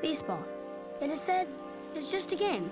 Baseball, it is said, is just a game.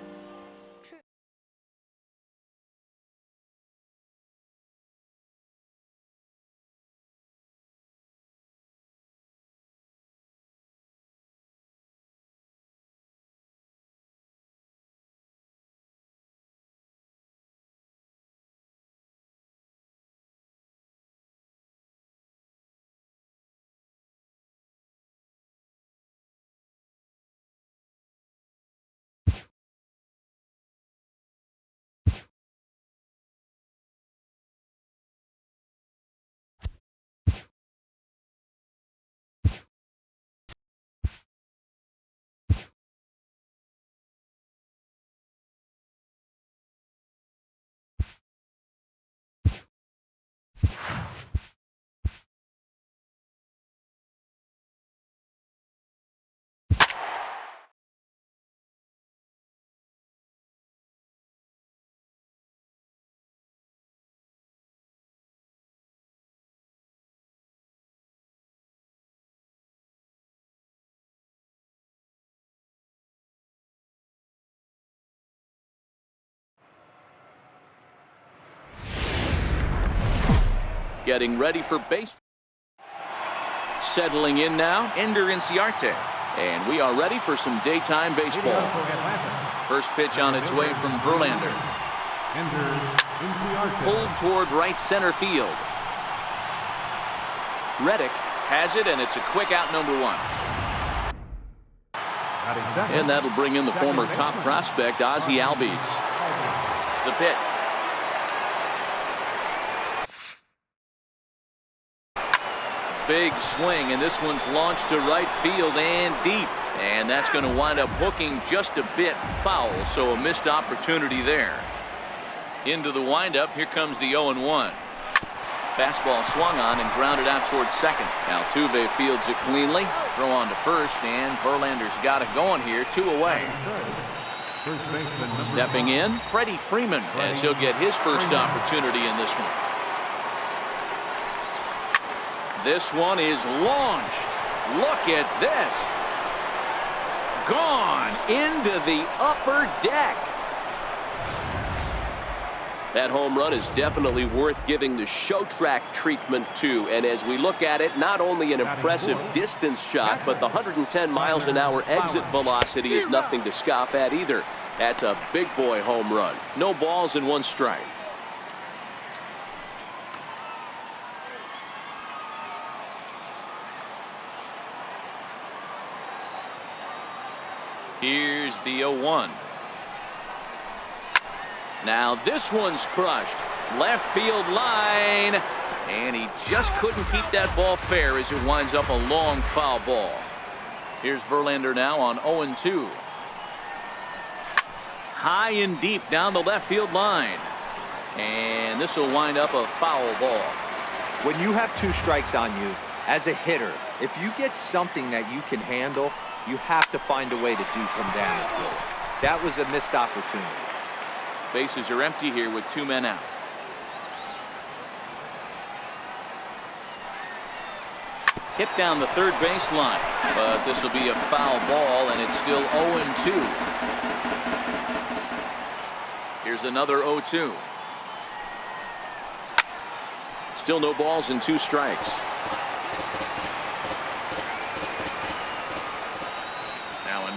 Getting ready for baseball. Settling in now, Ender Inciarte. And we are ready for some daytime baseball. First pitch on its way from Verlander. Pulled toward right center field. Reddick has it, and it's a quick out, number 1. And that'll bring in the former top prospect, Ozzie Albies. The pitch. Big swing, and this one's launched to right field and deep. And that's going to wind up hooking just a bit foul, so a missed opportunity there. Into the windup, here comes the 0-1. Fastball swung on and grounded out towards second. Altuve fields it cleanly. Throw on to first, and Verlander's got it going here, 2 away. Stepping in, Freddie Freeman, as he'll get his first opportunity in this one. This one is launched. Look at this. Gone into the upper deck. That home run is definitely worth giving the show track treatment to. And as we look at it, not only an impressive distance shot, but the 110 miles an hour exit velocity is nothing to scoff at either. That's a big boy home run. No balls and 1 strike. Here's the 0-1. Now this one's crushed. Left field line. And he just couldn't keep that ball fair as it winds up a long foul ball. Here's Verlander now on 0-2. High and deep down the left field line. And this will wind up a foul ball. When you have 2 strikes on you, as a hitter, if you get something that you can handle, you have to find a way to do some damage with it. That was a missed opportunity. Bases are empty here with 2 men out. Hit down the third baseline, but this will be a foul ball, and it's still 0-2. Here's another 0-2. Still no balls and 2 strikes.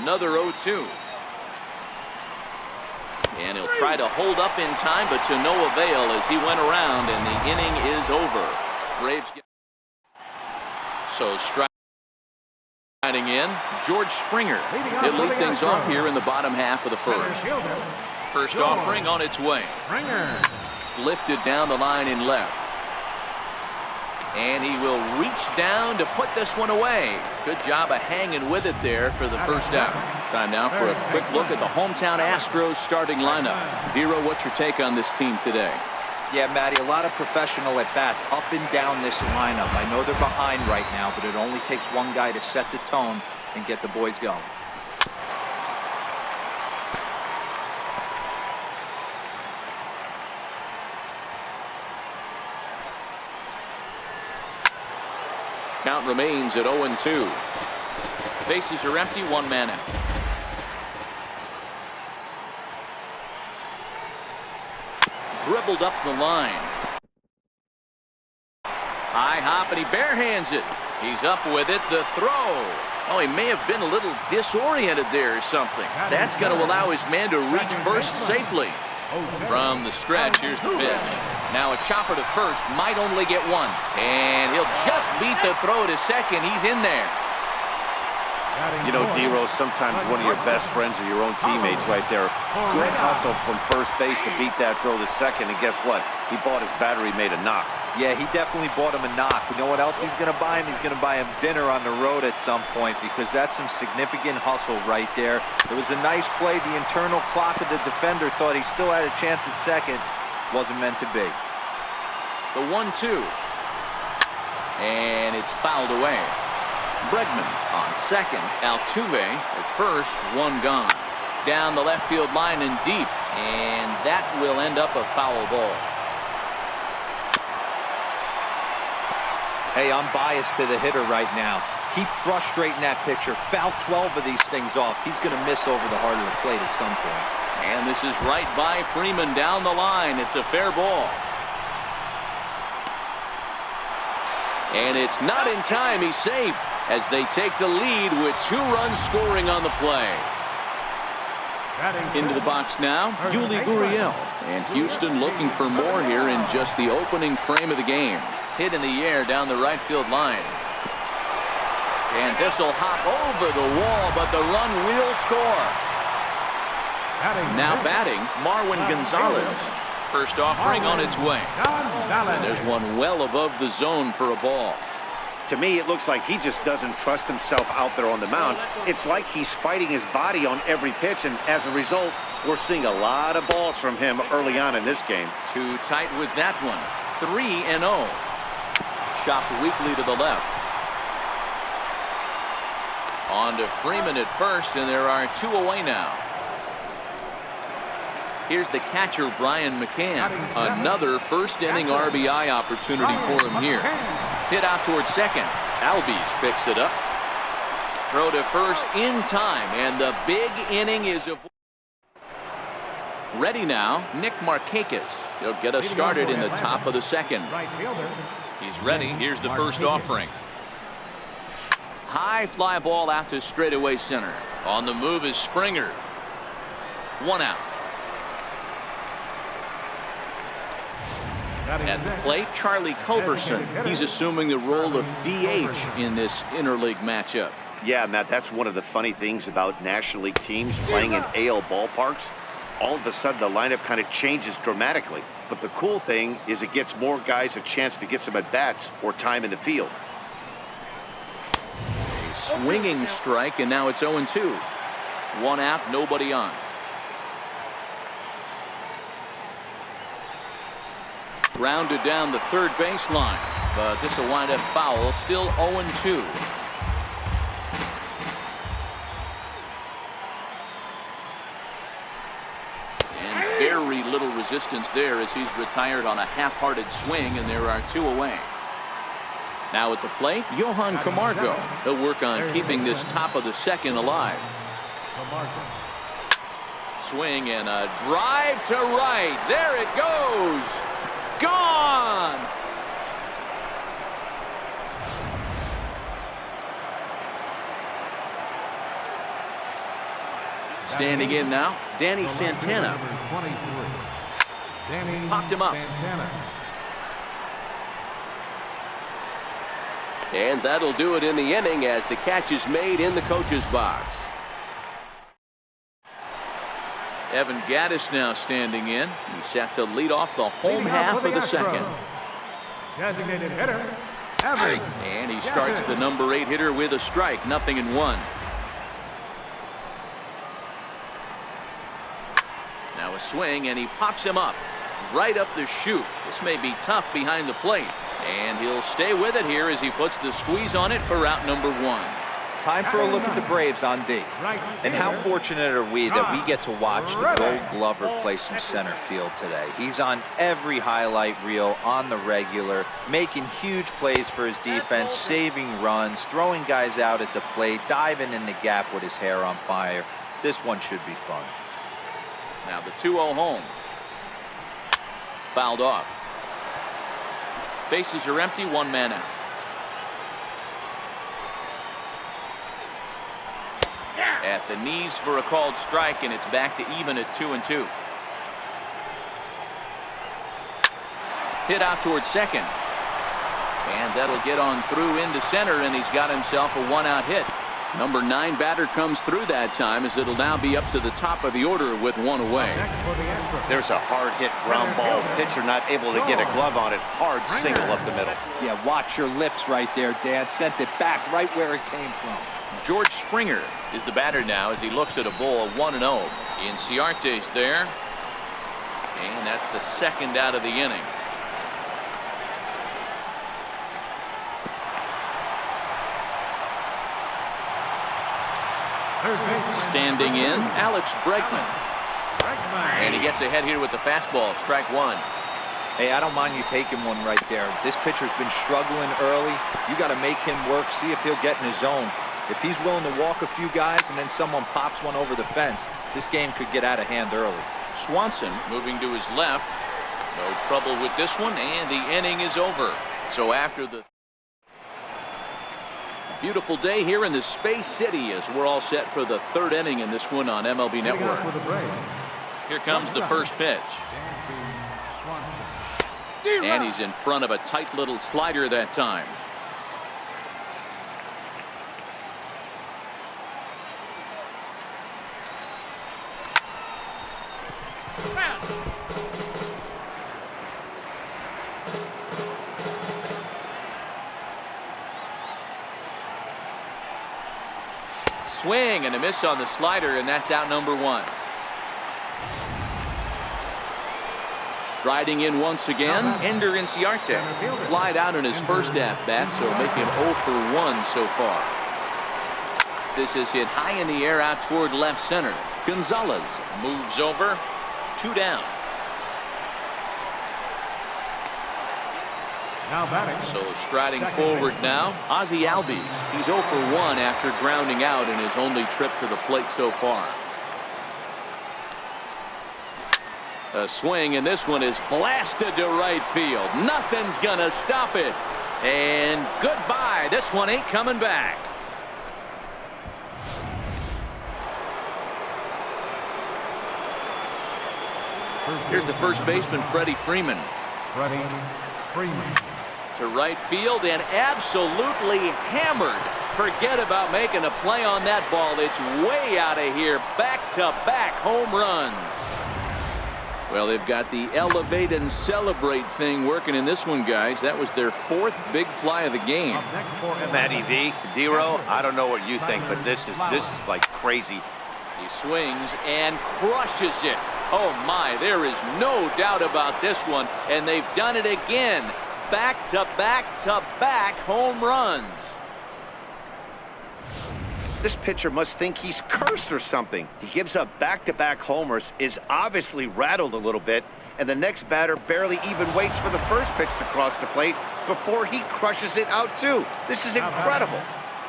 Another 0-2. And he'll try to hold up in time, but to no avail as he went around, and the inning is over. Braves get so striding in. George Springer. He'll lead things off here in the bottom half of the first. First offering on its way. Lifted down the line in left. And he will reach down to put this one away. Good job of hanging with it there for the first out. Time now for a quick look at the hometown Astros starting lineup. Vero, what's your take on this team today? Yeah, Matty, a lot of professional at-bats up and down this lineup. I know they're behind right now, but it only takes one guy to set the tone and get the boys going. Count remains at 0-2. Bases are empty, one man out. Dribbled up the line. High hop, and he barehands it. He's up with it. The throw. Oh, he may have been a little disoriented there or something. That's going to allow his man to reach first safely. From the stretch, here's the pitch. Now a chopper to first, might only get one. And he'll just beat the throw to second. He's in there. You know, D-Rose, sometimes one of your best friends are your own teammates right there. Good hustle from first base to beat that throw to second, and guess what? He bought his battery made a knock. Yeah, he definitely bought him a knock. You know what else he's going to buy him? He's going to buy him dinner on the road at some point, because that's some significant hustle right there. It was a nice play. The internal clock of the defender thought he still had a chance at second. Wasn't meant to be. The 1-2. And it's fouled away. Bregman on second. Altuve at first. One gone. Down the left field line and deep. And that will end up a foul ball. Hey, I'm biased to the hitter right now. Keep frustrating that pitcher. Foul 12 of these things off. He's going to miss over the heart of the plate at some point. And this is right by Freeman down the line. It's a fair ball. And it's not in time. He's safe as they take the lead with 2 runs scoring on the play. Into the box now, Yuli Gurriel. And Houston looking for more here in just the opening frame of the game. Hit in the air down the right field line. And this will hop over the wall, but the run will score. Now batting, Marwin Gonzalez. First offering on its way. And there's one well above the zone for a ball. To me, it looks like he just doesn't trust himself out there on the mound. It's like he's fighting his body on every pitch, and as a result, we're seeing a lot of balls from him early on in this game. Too tight with that one. 3-0. Chopped weakly to the left. On to Freeman at first, and there are 2 away now. Here's the catcher, Brian McCann. Another first-inning RBI opportunity for him here. Hit out towards second. Albies picks it up. Throw to first in time, and the big inning is ready now. Nick Markakis. He'll get us started in the top of the second. He's ready. Here's the first offering. High fly ball out to straightaway center. On the move is Springer. 1 out. At the plate, Charlie Culberson. He's assuming the role of DH in this interleague matchup. Yeah, Matt, that's one of the funny things about National League teams playing in AL ballparks. All of a sudden, the lineup kind of changes dramatically. But the cool thing is it gets more guys a chance to get some at-bats or time in the field. A swinging strike, and now it's 0-2. 1 out, nobody on. Grounded down the third baseline, but this will wind up foul. Still 0-2. And very little resistance there as he's retired on a half-hearted swing, and there are 2 away. Now at the plate, Johan Camargo. He'll work on keeping this top of the second alive. Swing and a drive to right. There it goes. Gone. Standing in now, Danny Santana. Popped him up. And that'll do it in the inning as the catch is made in the coach's box. Evan Gattis now standing in. He's set to lead off the home half of the second. Designated hitter, Evan. And he starts the number 8 hitter with a strike. 0-1. Now a swing, and he pops him up right up the chute. This may be tough behind the plate, and he'll stay with it here as he puts the squeeze on it for out number 1. Time for a look at the Braves on D. And how fortunate are we that we get to watch the Gold Glover play some center field today. He's on every highlight reel on the regular, making huge plays for his defense, saving runs, throwing guys out at the plate, diving in the gap with his hair on fire. This one should be fun. Now the 2-0 home. Fouled off. Bases are empty, one man out. At the knees for a called strike, and it's back to even at 2-2. Hit out towards second. And that'll get on through into center, and he's got himself a one-out hit. Number 9 batter comes through that time, as it'll now be up to the top of the order with one away. There's a hard hit ground ball. Pitcher not able to get a glove on it. Hard single up the middle. Yeah, watch your lips right there, Dad. Sent it back right where it came from. George Springer is the batter now as he looks at a ball of 1-0. Inciarte's there. And that's the second out of the inning. Standing in, Alex Bregman. And he gets ahead here with the fastball, strike one. Hey, I don't mind you taking one right there. This pitcher's been struggling early. You got to make him work, see if he'll get in his zone. If he's willing to walk a few guys and then someone pops one over the fence, this game could get out of hand early. Swanson moving to his left. No trouble with this one, and the inning is over. So after the beautiful day here in the Space City, as we're all set for the third inning in this one on MLB Network. Here comes the first pitch. And he's in front of a tight little slider that time. Swing and a miss on the slider, and that's out number 1. Striding in once again, Ender Inciarte. Flied out in his first at-bat, so making 0 for 1 so far. This is hit high in the air out toward left center. Gonzalez moves over, 2 down. Now batting. So striding forward now, Ozzie Albies. He's 0 for 1 after grounding out in his only trip to the plate so far. A swing, and this one is blasted to right field. Nothing's gonna stop it. And goodbye. This one ain't coming back. Here's the first baseman, Freddie Freeman. Freddie Freeman. To right field and absolutely hammered. Forget about making a play on that ball. It's way out of here. Back-to-back home runs. Well, they've got the elevate and celebrate thing working in this one, guys. That was their 4th big fly of the game. Matty V, D-Row, I don't know what you think, but this is like crazy. He swings and crushes it. Oh my, there is no doubt about this one, and they've done it again. Back-to-back-to-back home runs. This pitcher must think he's cursed or something. He gives up back-to-back homers, is obviously rattled a little bit, and the next batter barely even waits for the first pitch to cross the plate before he crushes it out too. This is incredible.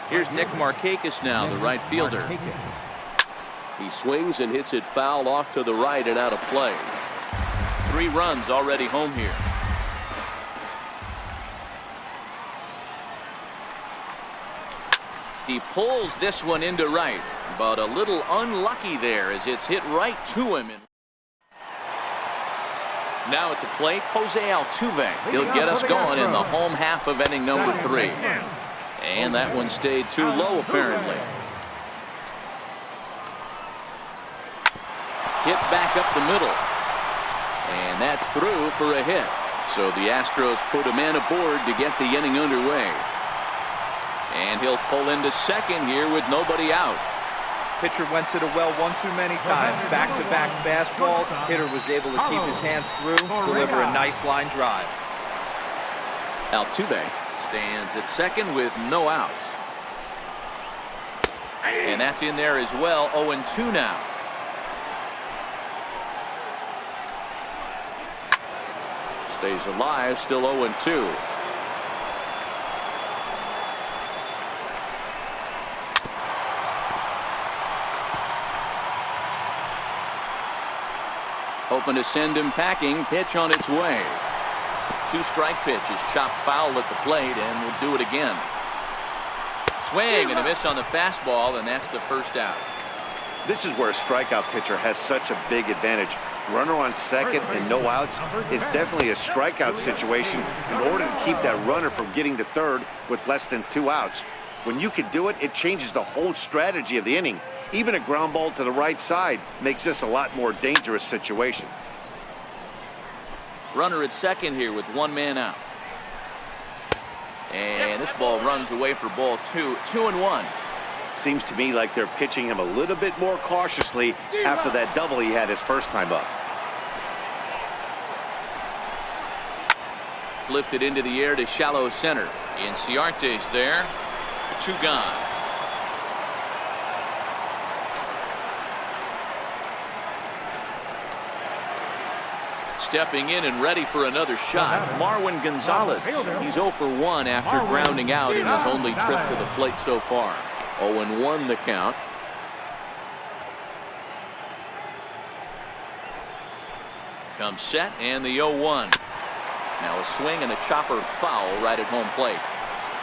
Here's Nick Markakis now, the right fielder. He swings and hits it foul off to the right and out of play. 3 runs already home here. He pulls this one into right, but a little unlucky there as it's hit right to him. Now at the plate, Jose Altuve. He'll get us going in the home half of inning number 3. And that one stayed too low, apparently. Hit back up the middle. And that's through for a hit. So the Astros put a man aboard to get the inning underway. And he'll pull into second here with nobody out. Pitcher went to the well one too many times. Back-to-back fastballs. Hitter was able to keep his hands through, deliver a nice line drive. Altuve stands at second with no outs. And that's in there as well. 0-2 now. Stays alive, still 0-2. Hoping to send him packing. Pitch on its way. 2-strike pitch is chopped foul at the plate, and will do it again. Swing and a miss on the fastball, and that's the first out. This is where a strikeout pitcher has such a big advantage. Runner on second and no outs is definitely a strikeout situation in order to keep that runner from getting to third with less than 2 outs. When you can do it, it changes the whole strategy of the inning. Even a ground ball to the right side makes this a lot more dangerous situation. Runner at second here with 1 man out. And this ball runs away for ball 2. 2-1. Seems to me like they're pitching him a little bit more cautiously after that double he had his first time up. Lifted into the air to shallow center. Inciarte's there. 2 gone. Stepping in and ready for another shot, Marwin Gonzalez. He's 0 for 1 after grounding out in his only trip to the plate so far. 0-1 the count. Comes set and the 0-1. Now a swing and a chopper foul right at home plate.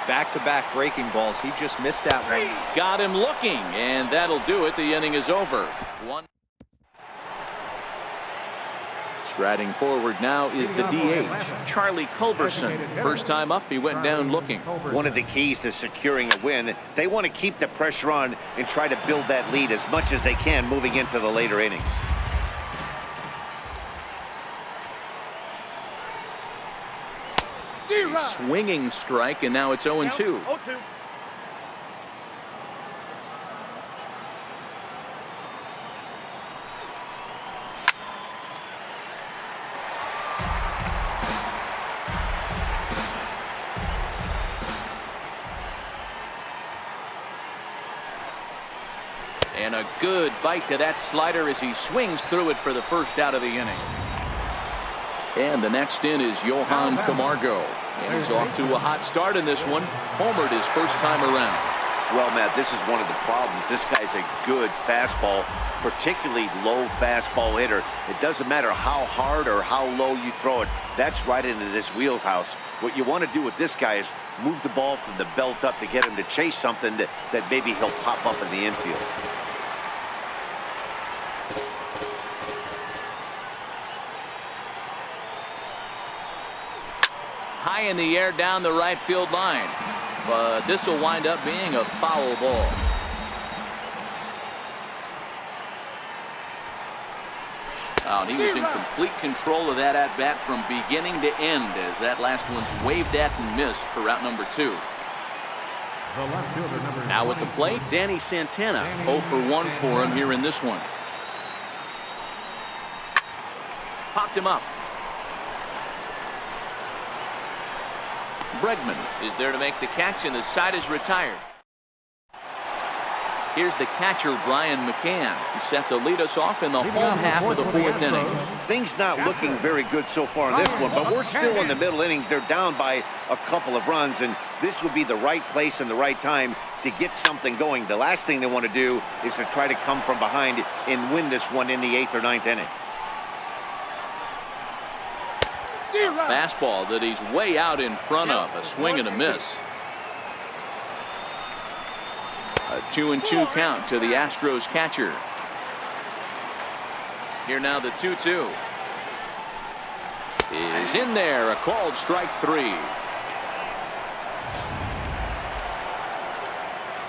Back-to-back breaking balls. He just missed that one. Got him looking, and that'll do it. The inning is over. 1. Striding forward now is the DH, Charlie Culberson. First time up, he went down looking. One of the keys to securing a win, they want to keep the pressure on and try to build that lead as much as they can moving into the later innings. Swinging strike, and now it's 0-2. And a good bite to that slider as he swings through it for the first out of the inning. And the next in is Johan Camargo. And he's off to a hot start in this one. Homered his first time around. Well, Matt, this is one of the problems. This guy's a good fastball, particularly low fastball hitter. It doesn't matter how hard or how low you throw it. That's right into this wheelhouse. What you want to do with this guy is move the ball from the belt up to get him to chase something that maybe he'll pop up in the infield. High in the air down the right field line. But this will wind up being a foul ball. Oh, and he was in complete control of that at-bat from beginning to end as that last one's waved at and missed for route number 2. Now at the plate, Danny Santana. 0 for 1 for him here in this one. Popped him up. Bregman is there to make the catch, and the side is retired. Here's the catcher, Brian McCann. He set to lead us off in the home half of the 4th inning. Things not looking very good so far in this one, but we're still in the middle innings. They're down by a couple of runs, and this would be the right place and the right time to get something going. The last thing they want to do is to try to come from behind and win this one in the 8th or 9th inning. Fastball that he's way out in front of. A swing and a miss. A 2-2 count to the Astros catcher. Here now the 2-2. Is in there. A called strike 3.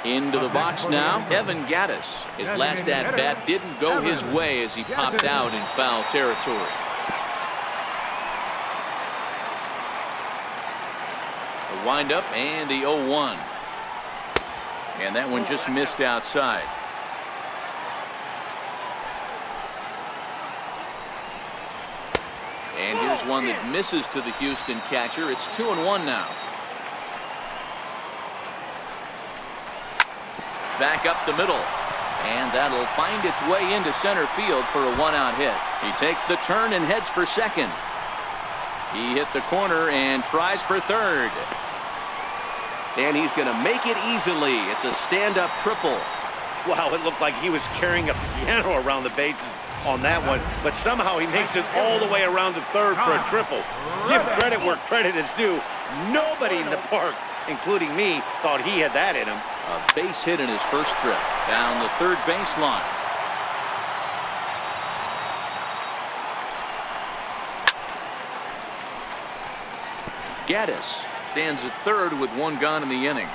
Into the box now, Evan Gattis. His last at-bat didn't go his way as he popped out in foul territory. The windup and the 0-1. And that one just missed outside. And here's one that misses to the Houston catcher. It's 2-1 now. back up the middle. And that'll find its way into center field for a one-out hit. He takes the turn and heads for second. He hit the corner and tries for third. And he's going to make it easily. It's a stand-up triple. Wow, it looked like he was carrying a piano around the bases on that one, but somehow he makes it all the way around the third for a triple. Give credit where credit is due. Nobody in the park, including me, thought he had that in him. A base hit in his first trip down the third baseline. Gaddis stands at third with one gone in the inning.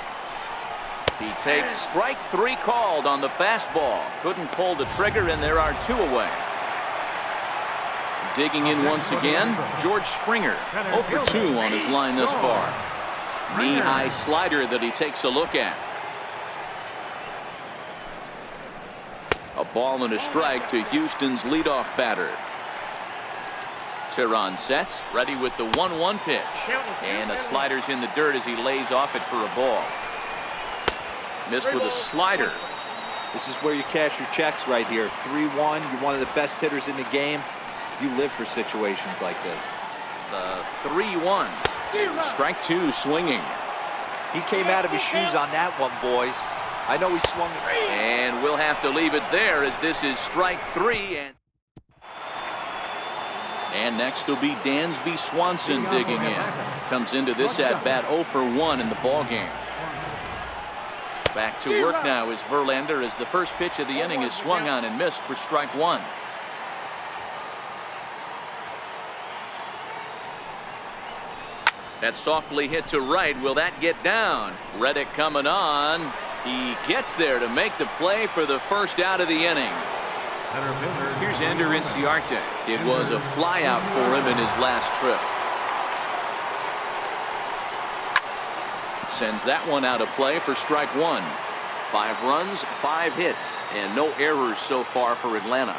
He takes strike three called on the fastball. Couldn't pull the trigger, and there are two away. Digging in once again, George Springer. 0 for 2 on his line thus far. Knee-high slider that he takes a look at. A ball and a strike to Houston's leadoff batter. Tehran sets, ready with the 1-1 pitch. And a slider's in the dirt as he lays off it for a ball. Missed with a slider. This is where you cash your checks right here. 3-1. You're one of the best hitters in the game. You live for situations like this. The 3-1. Strike two swinging. He came out of his shoes on that one, boys. I know he swung it. And we'll have to leave it there as this is strike three. And next will be Dansby Swanson digging in. Comes into this at bat 0 for 1 in the ball game. Back to work now is Verlander as the first pitch of the inning is swung on and missed for strike one. That's softly hit to right. Will that get down? Reddick coming on. He gets there to make the play for the first out of the inning. Here's Ender Inciarte. It was a flyout for him in his last trip. Sends that one out of play for strike one. 5 runs, 5 hits, and no errors so far for Atlanta.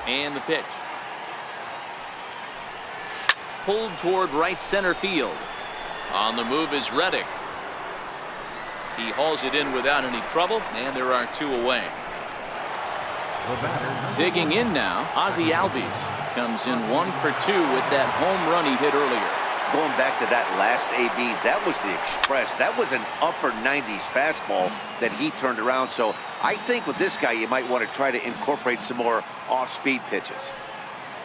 And the pitch. Pulled toward right center field. On the move is Reddick. He hauls it in without any trouble, and there are 2 away. Digging in now, Ozzie Albies comes in 1 for 2 with that home run he hit earlier. Going back to that last AB, that was the express. That was an upper 90s fastball that he turned around. So I think with this guy, you might want to try to incorporate some more off-speed pitches.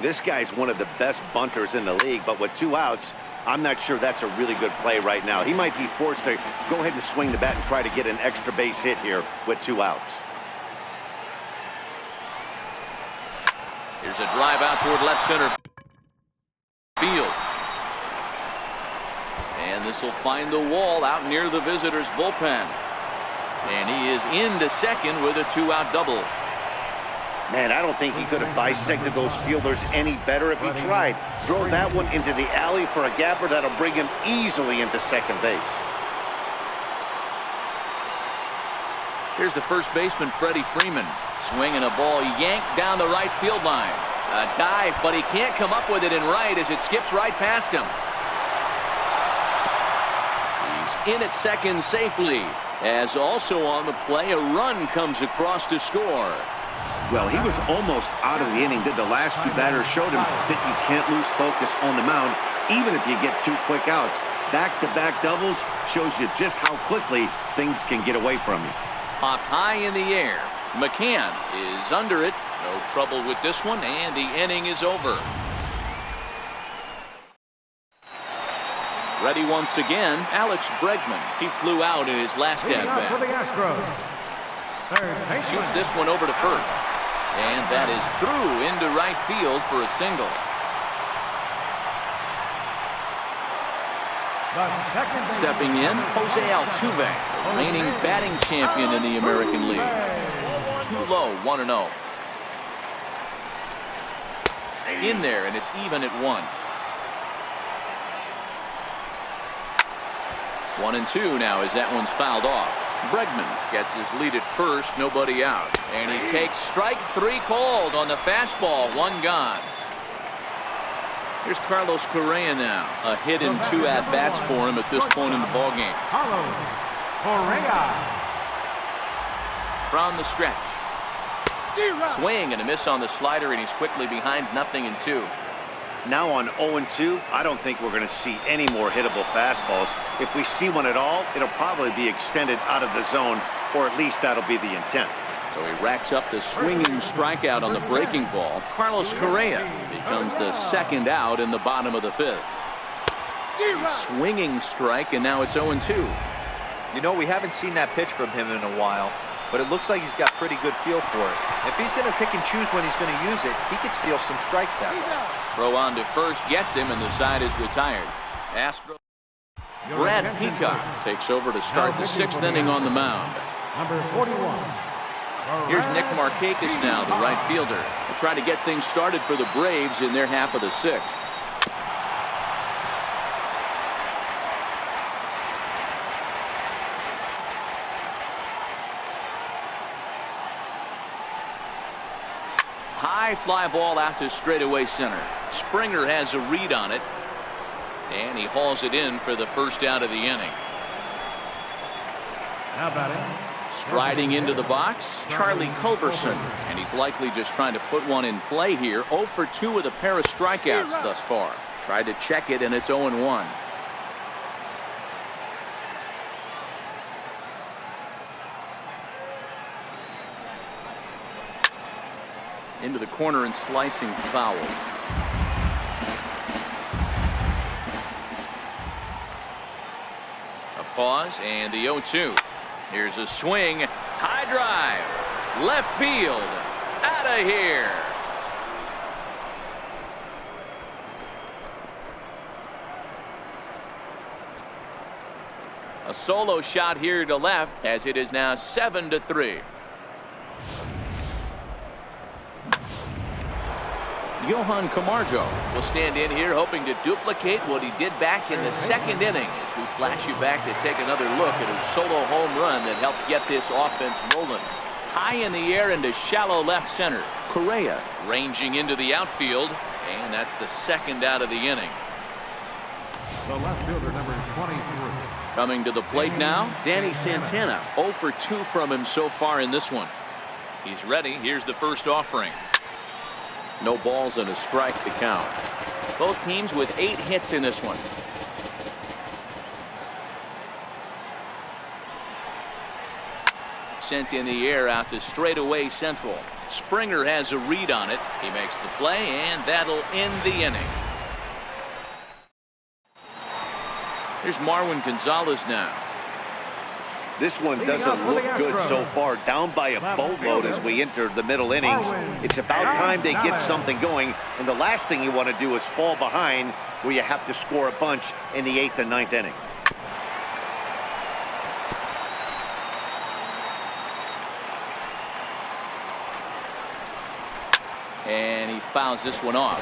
This guy's one of the best bunters in the league, but with 2 outs, I'm not sure that's a really good play right now. He might be forced to go ahead and swing the bat and try to get an extra base hit here with 2 outs. Here's a drive out toward left center field. And this will find the wall out near the visitors' bullpen. And he is into second with a 2-out double. Man, I don't think he could have bisected those fielders any better if he tried. Drove that one into the alley for a gapper that'll bring him easily into second base. Here's the first baseman, Freddie Freeman, swinging a ball yanked down the right field line. A dive, but he can't come up with it in right as it skips right past him. He's in at second safely, as also on the play, a run comes across to score. Well, he was almost out of the inning. Did the last 2 batters showed him that you can't lose focus on the mound, even if you get 2 quick outs. Back-to-back doubles shows you just how quickly things can get away from you. Popped high in the air. McCann is under it. No trouble with this one, and the inning is over. Ready once again, Alex Bregman. He flew out in his last at-bat. Shoots this one over to first. And that is through into right field for a single. Stepping in, Jose Altuve, reigning batting champion in the American League. Too low, 1-0. In there, and it's even at 1. 1-2 now as that one's fouled off. Bregman gets his lead at first, nobody out. And he takes strike 3 called on the fastball, 1 gone. Here's Carlos Correa now. A hit in 2 at-bats for him at this point in the ballgame. Carlos Correa. From the stretch. Swing and a miss on the slider, and he's quickly behind 0-2. Now on 0-2, I don't think we're going to see any more hittable fastballs. If we see one at all, it'll probably be extended out of the zone, or at least that'll be the intent. So he racks up the swinging strikeout on the breaking ball. Carlos Correa becomes the 2nd out in the bottom of the 5th. Swinging strike, and now it's 0-2. You know, we haven't seen that pitch from him in a while, but it looks like he's got pretty good feel for it. If he's going to pick and choose when he's going to use it, he could steal some strikes out of it. Throw on to first gets him, and the side is retired. Astros. Brad Peacock takes over to start the 6th inning on the mound. Number 41. Here's Nick Markakis now, the right fielder. They'll try to get things started for the Braves in their half of the 6th. High fly ball out to straightaway center. Springer has a read on it, and he hauls it in for the 1st out of the inning. How about it? Striding into the box, Charlie Culberson, and he's likely just trying to put one in play here. 0 for 2 with a pair of strikeouts thus far. Tried to check it, and it's 0-1. Into the corner and slicing foul. A pause and the 0-2. Here's a swing, high drive, left field, out of here. A solo shot here to left, as it is now 7-3. Johan Camargo will stand in here hoping to duplicate what he did back in the 2nd inning, as we flash you back to take another look at his solo home run that helped get this offense rolling. High in the air into shallow left center. Correa ranging into the outfield, and that's the 2nd out of the inning. The left fielder, number 23. Coming to the plate now, Danny Santana. 0 for 2 from him so far in this one. He's ready. Here's the first offering. No balls and a strike to count. Both teams with 8 hits in this one. Sent in the air out to straightaway central. Springer has a read on it. He makes the play, and that'll end the inning. Here's Marwin Gonzalez now. This one doesn't look good so far, down by a boatload as we enter the middle innings. It's about time they get something going, and the last thing you want to do is fall behind where you have to score a bunch in the 8th and 9th inning. And he fouls this one off.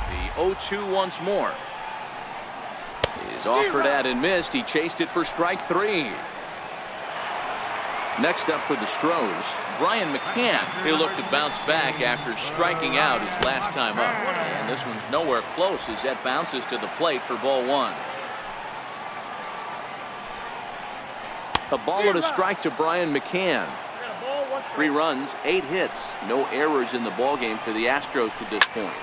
The 0-2 once more. Is offered at and missed. He chased it for strike 3. Next up for the Stros, Brian McCann. He looked to bounce back after striking out his last time up. And this one's nowhere close as that bounces to the plate for ball 1. A ball and a strike to Brian McCann. 3 runs, 8 hits. No errors in the ballgame for the Astros to this point.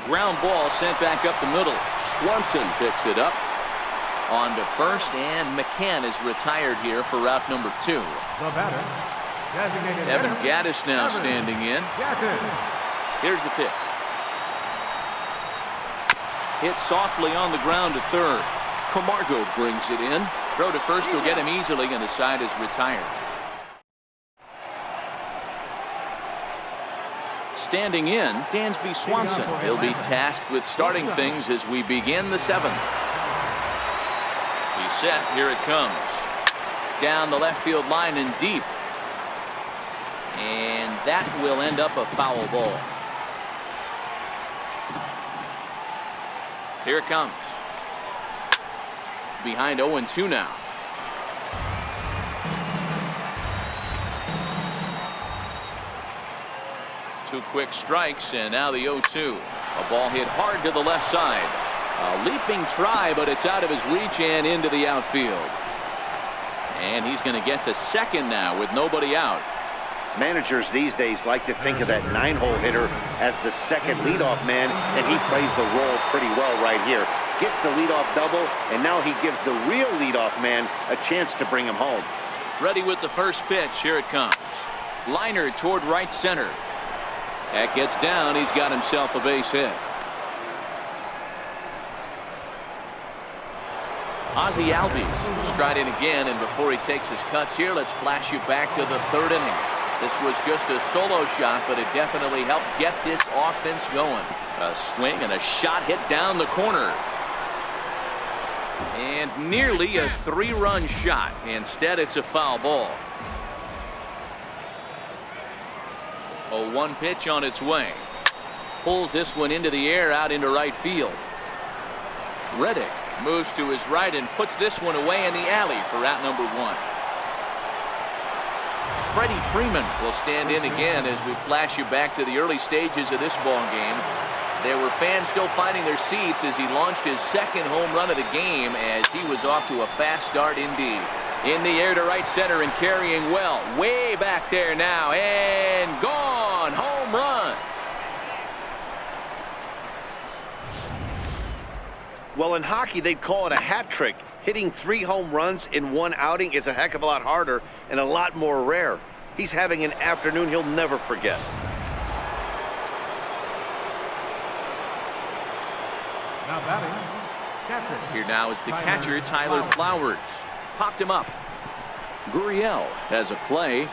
Ground ball sent back up the middle. Swanson picks it up. On to first, and McCann is retired here for route number 2. The batter, designated Evan hitter, Gaddis now standing in. Gaddis. Here's the pitch. Hit softly on the ground to third. Camargo brings it in. Throw to first will get him easily, and the side is retired. Standing in, Dansby Swanson. He'll be tasked with starting things as we begin the 7th. He's set. Here it comes. Down the left field line and deep. And that will end up a foul ball. Here it comes. Behind 0-2 now. Two quick strikes, and now the 0-2. A ball hit hard to the left side. A leaping try, but it's out of his reach and into the outfield. And he's going to get to second now with nobody out. Managers these days like to think of that 9-hole hitter as the second leadoff man, and he plays the role pretty well right here. Gets the leadoff double, and now he gives the real leadoff man a chance to bring him home. Ready with the first pitch. Here it comes. Liner toward right center. That gets down. He's got himself a base hit. Ozzie Albies striding again, and before he takes his cuts here, let's flash you back to the third inning. This was just a solo shot, but it definitely helped get this offense going. A swing and a shot hit down the corner. And nearly a 3-run shot. Instead, it's a foul ball. A 1 pitch on its way. Pulls this one into the air out into right field. Reddick moves to his right and puts this one away in the alley for out number 1. Freddie Freeman will stand in again as we flash you back to the early stages of this ball game. There were fans still finding their seats as he launched his second home run of the game, as he was off to a fast start indeed. In the air to right center and carrying well. Way back there now, and gone. Home run. Well, in hockey, they'd call it a hat trick. Hitting 3 home runs in 1 outing is a heck of a lot harder and a lot more rare. He's having an afternoon he'll never forget. Now batting, catcher. Here now is the catcher, Tyler Flowers. Popped him up. Gurriel has a play.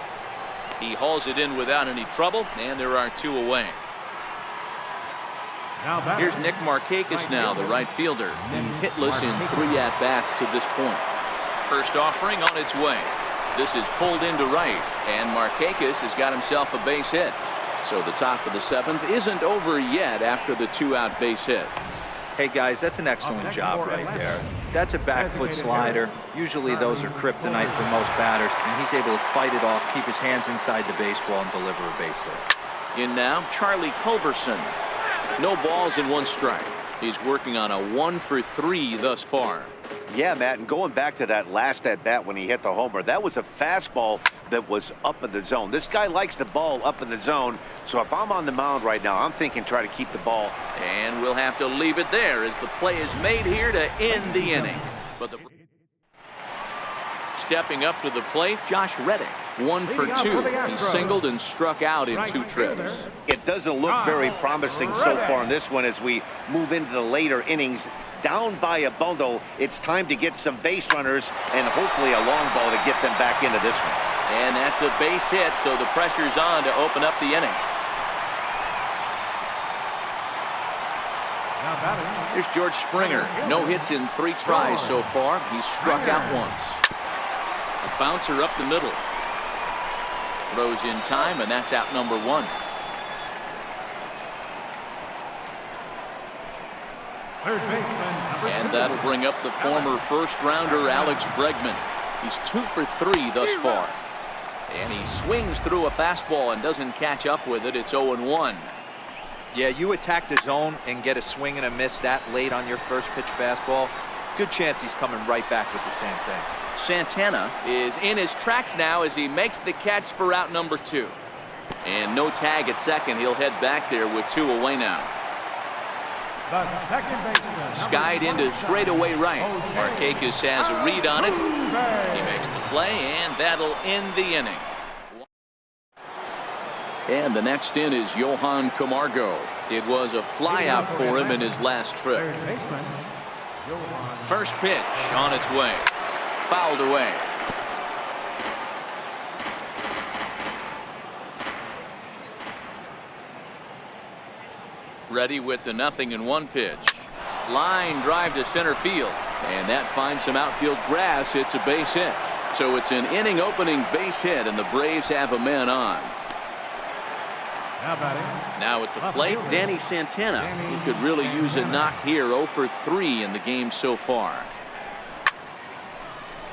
He hauls it in without any trouble, and there are 2 away. Now batting, Here's Nick Markakis now, the right fielder. He's hitless in 3 at-bats to this point. First offering on its way. This is pulled into right, and Markakis has got himself a base hit. So the top of the 7th isn't over yet after the 2-out base hit. Hey guys, that's an excellent job right there. That's a back foot slider. Usually those are kryptonite for most batters, and he's able to fight it off, keep his hands inside the baseball, and deliver a base hit. In now, Charlie Culberson. No balls and 1 strike. He's working on a 1 for 3 thus far. Yeah, Matt, and going back to that last at-bat when he hit the homer, that was a fastball that was up in the zone. This guy likes the ball up in the zone, so if I'm on the mound right now, I'm thinking try to keep the ball. And we'll have to leave it there as the play is made here to end the inning. But stepping up to the plate, Josh Reddick. 1 for 2. He singled and struck out in 2 trips. It doesn't look very promising so far in this one as we move into the later innings. Down by a bundle, it's time to get some base runners and hopefully a long ball to get them back into this one. And that's a base hit, so the pressure's on to open up the inning. now batting, Here's George Springer. No hits in 3 tries so far. He's struck out once. A bouncer up the middle. Throws in time, and that's out number 1. third baseman, number 2. And that'll bring up the former first-rounder Alex Bregman. He's 2 for 3 thus far. And he swings through a fastball and doesn't catch up with it. It's 0-1. Yeah, you attack the zone and get a swing and a miss that late on your first pitch fastball. Good chance he's coming right back with the same thing. Santana is in his tracks now as he makes the catch for out number 2. And no tag at second. He'll head back there with 2 away now. The second baseman, Skied into straightaway right. Markakis has a read on it. He makes the play, and that'll end the inning. And the next in is Johan Camargo. It was a flyout for him in his last trip. third baseman, Johan. First pitch on its way. Fouled away. Ready with the 0-1 pitch. Line drive to center field, and that finds some outfield grass. It's a base hit. So it's an inning opening base hit, and the Braves have a man on. Now batting. Now at the plate, Danny Santana. He could really use a knock here. 0 for 3 in the game so far.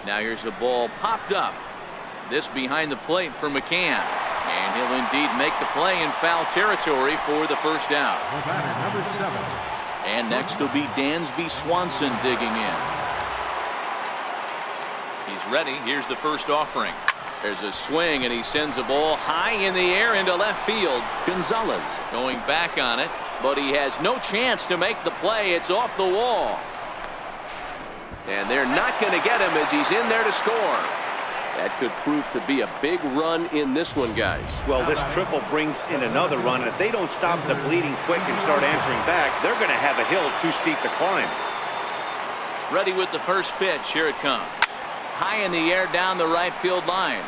Now here's a ball popped up. This behind the plate for McCann. And he'll indeed make the play in foul territory for the first out. The batter, number 7. And next will be Dansby Swanson digging in. He's ready. Here's the first offering. There's a swing, and he sends a ball high in the air into left field. Gonzalez going back on it, but he has no chance to make the play. It's off the wall. And they're not going to get him as he's in there to score. That could prove to be a big run in this one, guys. Well, this triple brings in another run, and if they don't stop the bleeding quick and start answering back, they're going to have a hill too steep to climb. Ready with the first pitch. Here it comes. High in the air down the right field line.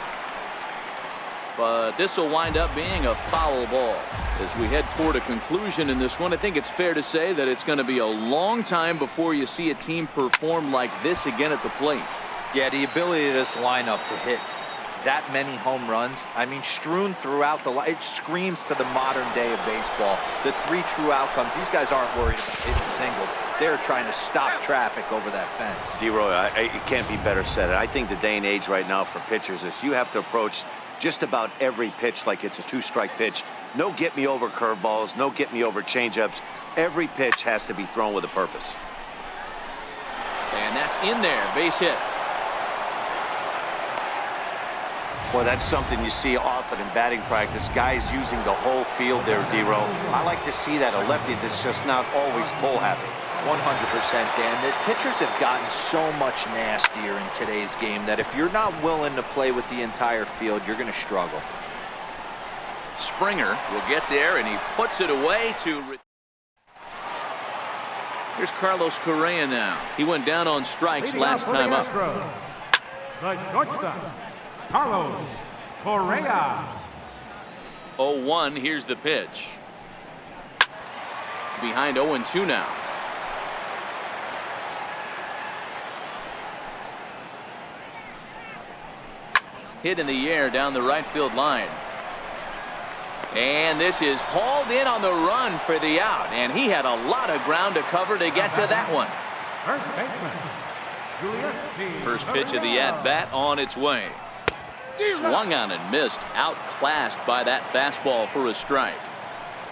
But this will wind up being a foul ball. As we head toward a conclusion in this one, I think it's fair to say that it's going to be a long time before you see a team perform like this again at the plate. Yeah, the ability of this lineup to hit that many home runs, I mean, strewn throughout the line, it screams to the modern day of baseball. The 3 true outcomes, these guys aren't worried about hitting singles. They're trying to stop traffic over that fence. D-Roy, it can't be better said. I think the day and age right now for pitchers is you have to approach just about every pitch like it's a 2-strike pitch. No get-me-over curveballs, no get-me-over changeups. Every pitch has to be thrown with a purpose. And that's in there. Base hit. Well, that's something you see often in batting practice. Guys using the whole field there, D-Roy. I like to see that. A lefty that's just not always pull happy. 100%, Dan. The pitchers have gotten so much nastier in today's game that if you're not willing to play with the entire field, you're going to struggle. Springer will get there, and he puts it away to... Here's Carlos Correa now. He went down on strikes last time up. The shortstop, Carlos Correa. 0-1. Here's the pitch. Behind 0-2 now. Hit in the air down the right field line. And this is hauled in on the run for the out. And he had a lot of ground to cover to get to that one. First pitch of the at-bat on its way. Swung on and missed. Outclassed by that fastball for a strike.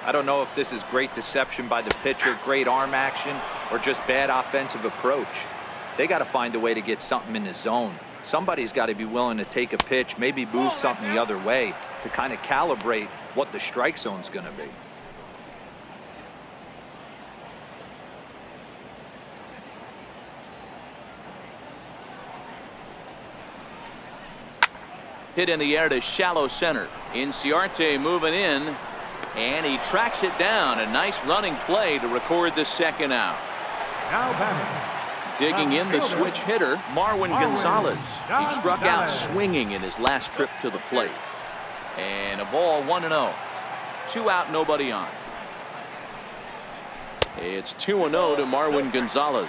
I don't know if this is great deception by the pitcher, great arm action, or just bad offensive approach. They got to find a way to get something in the zone. Somebody's got to be willing to take a pitch, maybe move something the other way to kind of calibrate what the strike zone's going to be. Hit in the air to shallow center. Inciarte moving in, and he tracks it down. A nice running play to record the second out. Now batting. Digging in the switch hitter, Marwin Gonzalez. He struck out swinging in his last trip to the plate. And a ball 1-0. 2 out, nobody on. It's 2-0 to Marwin Gonzalez.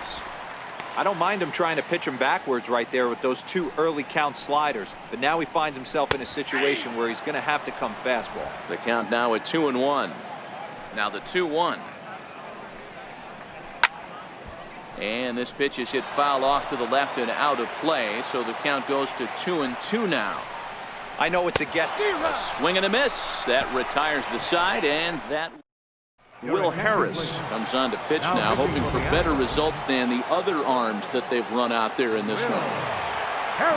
I don't mind him trying to pitch him backwards right there with those 2 early count sliders, but now he finds himself in a situation where he's going to have to come fastball. The count now at 2-1. Now the 2-1. And this pitch is hit foul off to the left and out of play, so the count goes to 2-2 now. I know it's a guess. A swing and a miss. That retires the side, and that... Will Harris comes on to pitch now, hoping for better results than the other arms that they've run out there in this one.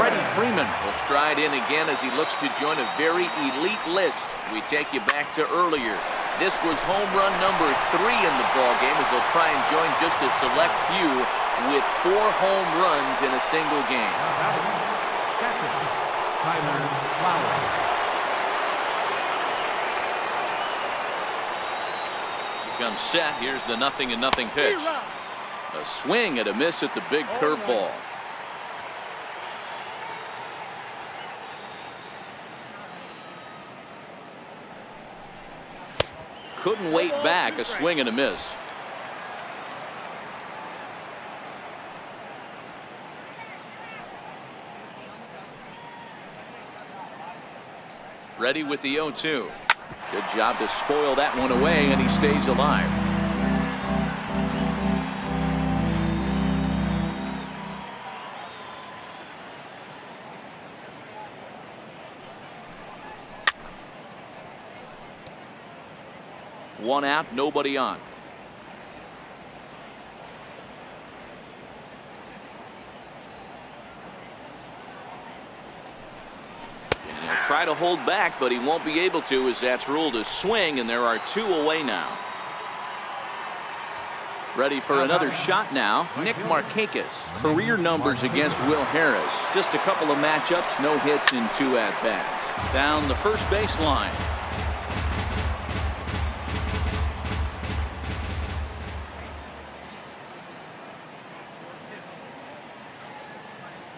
Freddie Freeman will stride in again as he looks to join a very elite list. We take you back to earlier. This was home run number 3 in the ballgame as they'll try and join just a select few with 4 home runs in a single game. Comes set. Here's the 0-0 pitch. A swing and a miss at the big curveball. Couldn't wait back. A swing and a miss. Ready with the 0-2. Good job to spoil that one away, and he stays alive. One out, nobody on. And he'll try to hold back, but he won't be able to, as that's ruled a swing, and there are 2 away now. Ready for another shot now, Nick Markakis. Career numbers against Will Harris. Just a couple of matchups, no hits in 2 at-bats. Down the first baseline.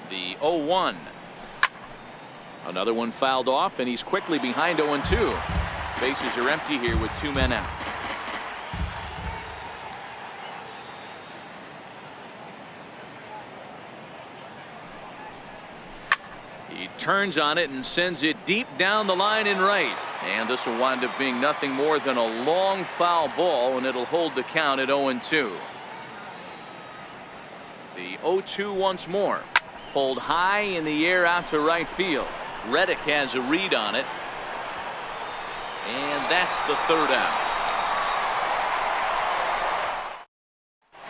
The 0-1. Another one fouled off, and he's quickly behind 0-2. Bases are empty here with 2 men out. He turns on it and sends it deep down the line in right. And this will wind up being nothing more than a long foul ball, and it'll hold the count at 0-2. The 0-2 once more. Pulled high in the air out to right field. Reddick has a read on it. And that's the 3rd out.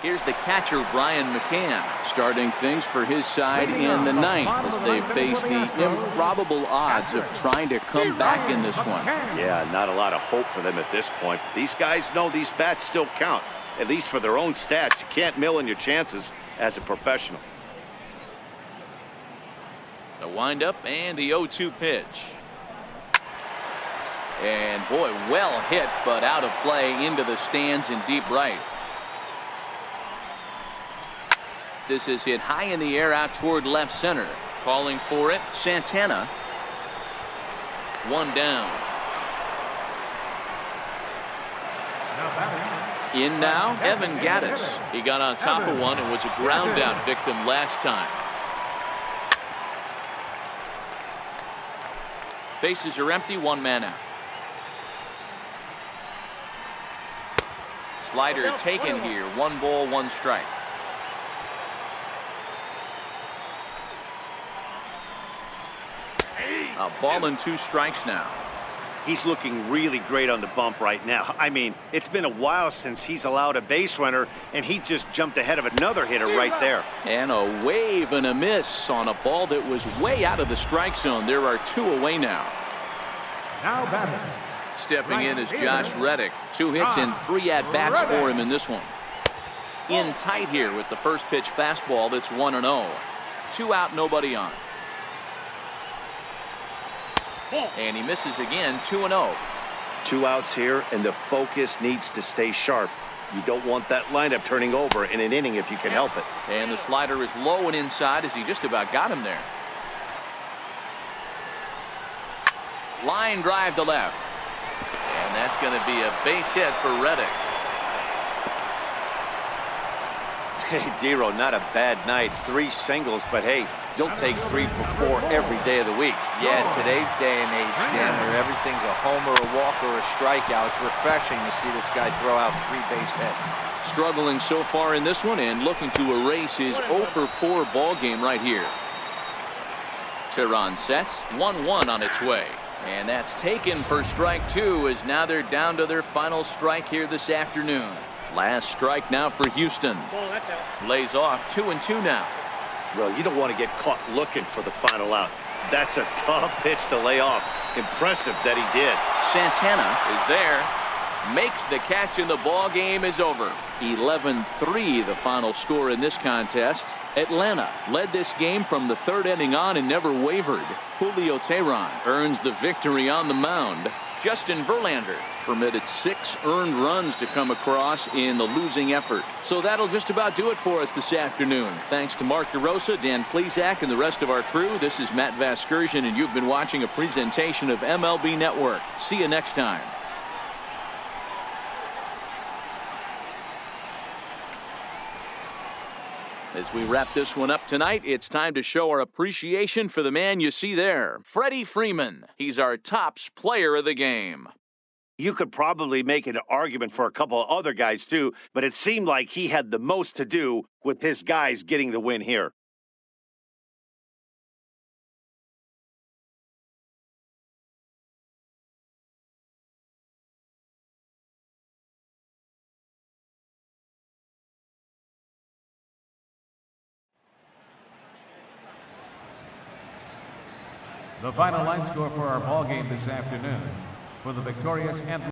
Here's the catcher, Brian McCann, starting things for his side in the 9th as they face the improbable odds of trying to come back in this one. Yeah, not a lot of hope for them at this point. These guys know these bats still count, at least for their own stats. You can't mill in your chances as a professional. The windup and the 0-2 pitch. And boy, well hit, but out of play into the stands in deep right. This is hit high in the air out toward left center. Calling for it, Santana. 1 down. In now, Evan Gattis. He got on top of one and was a ground out victim last time. Bases are empty, 1 man out. Slider taken here, 1 ball, 1 strike. A ball and 2 strikes now. He's looking really great on the bump right now. I mean, it's been a while since he's allowed a base runner, and he just jumped ahead of another hitter right there. And a wave and a miss on a ball that was way out of the strike zone. There are 2 away now. Now batting. Stepping in is Josh Reddick. 2 hits and 3 at-bats for him in this one. In tight here with the first pitch fastball that's 1-0. 2 out, nobody on. And he misses again, 2-0. 2 outs here, and the focus needs to stay sharp. You don't want that lineup turning over in an inning if you can help it. And the slider is low and inside as he just about got him there. Line drive to left. And that's going to be a base hit for Reddick. Hey, Dero, not a bad night. 3 singles, but hey, you'll take 3 for 4 every day of the week. Yeah, in today's day and age, Dan, where everything's a homer, a walk, or a strikeout, it's refreshing to see this guy throw out 3 base hits. Struggling so far in this one and looking to erase his 0-for-4 ball game right here. Tehran sets, 1-1 on its way. And that's taken for strike 2 as now they're down to their final strike here this afternoon. Last strike now for Houston. Lays off 2-2 now. Well, you don't want to get caught looking for the final out. That's a tough pitch to lay off. Impressive that he did. Santana is there. Makes the catch and the ball game is over. 11-3 the final score in this contest. Atlanta led this game from the 3rd inning on and never wavered. Julio Tehran earns the victory on the mound. Justin Verlander permitted 6 earned runs to come across in the losing effort. So that'll just about do it for us this afternoon. Thanks to Mark DeRosa, Dan Plesac, and the rest of our crew. This is Matt Vasgersian, and you've been watching a presentation of MLB Network. See you next time. As we wrap this one up tonight, it's time to show our appreciation for the man you see there, Freddie Freeman. He's our tops player of the game. You could probably make an argument for a couple of other guys too, but it seemed like he had the most to do with his guys getting the win here. The final line score for our ball game this afternoon. For the victorious and